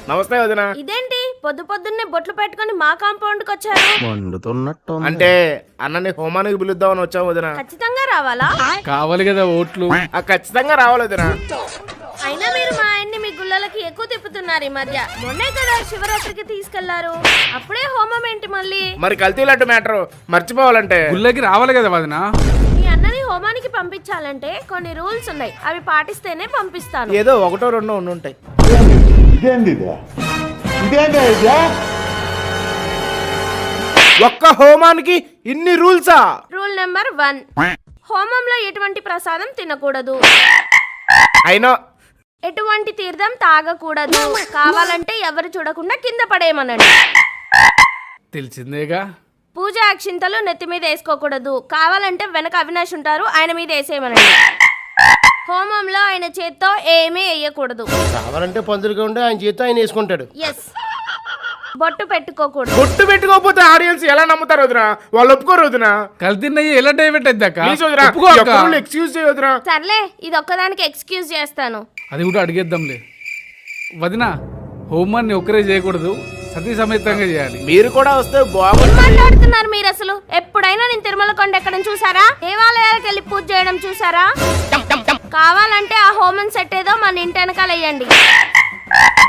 నమస్తే వదిన. ఇదేంటి పొద్దున్నే బొట్లు పెట్టుకొని మా కాంపౌండ్ కి వచ్చారు? మండుతున్నట్టు అంటే అన్నని హోమానికి పిలుద్దామని వచ్చాము వదిన. ఖచ్చితంగా రావాలా? కావాలి కదా ఓట్లు. ఖచ్చితంగా రావాలి వదిన. అయినా మీరు మా ఆయన్ని మీ గుళ్ళలకి ఎక్కువ తిప్పుతున్నారు ఈ మధ్య. మొన్నే కదా శివరాత్రికి తీసుకెళ్లారు, అప్పుడే హోమం ఏంటి మళ్ళీ? మరి కల్తీ లడ్డు మ్యాటర్ మర్చిపోవాలంటే గుళ్ళకి రావాలి కదా వదినా. మీ అన్నని హోమానికి పంపించాలంటే కొన్ని రూల్స్ ఉన్నాయి, అవి పాటిస్తేనే పంపిస్తాను. ఏదో ఒకటో రెండో ఉండుంటాయి. ఒక్క హోమానికి ఇన్ని రూల్సా? రూల్ నెంబర్ 1, హోమంలో ఎటువంటి ప్రసాదం తినకూడదు, అయినా ఎటువంటి తీర్థం తాగకూడదు, కావాలంటే ఎవరు చూడకుండా కింద పడేయమనండి. తెలిసిందేగా. పూజ అక్షింతలు నెత్తి మీద వేసుకోకూడదు, కావాలంటే వెనక అవినాష్ ఉంటారు, ఆయన మీద వేసేయమనండి. హోమంలో ఆయన చేత్తో ఏమీ వేయకూడదు, కావాలంటే పంతులుగా ఉండి ఆయన చేతితో ఆయన వేసుకుంటాడు. ఎస్. బొట్టు పెట్టుకోకూడదు. బొట్టు పెట్టుకోకపోతే ఆడియన్స్ ఎలా నమ్ముతారు వదిన? వాళ్ళు ఒప్పుకోరు వదిన. కల్తీన్నయ్యి ఎలా డైవర్ట్ అయిద్దాక ఎక్స్క్యూజ్ చేయొద్దురా. సర్లే, ఇది ఒక్కదానికి ఎక్స్క్యూజ్ చేస్తాను. అది కూడా అడిగేద్దాంలే. వదినా, హోమాన్ని ఒక్కరే చేయకూడదు, సతీ సమేతంగా చేయాలి. మీరు కూడా వస్తే ఏం బాగుంటుంది. మాట్లాడుతున్నారు మీరు అసలు? ఎప్పుడైనా నేను తిరుమల కొండ ఎక్కడ చూసారా? దేవాలయాలకు వెళ్ళి పూజ చేయడం చూసారా? కావాలంటే ఆ హోమం సెట్ ఏదో మన ఇంటి వెనకాల వేయండి.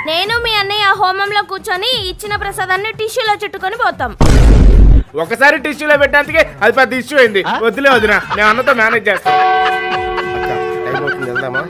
నేను మీ అన్నయ్య ఆ హోమంలో కూర్చొని ఇచ్చిన ప్రసాదాన్ని టిష్యూలో చుట్టుకొని పోతాం. ఒకసారి టిష్యూలో పెట్టడానికి అది పెద్ద ఇష్యూ అయింది. వద్దులే వదిన, నేను అన్నతో మేనేజ్ చేస్తాను. టైం అవుతుంది, వెళ్దామా?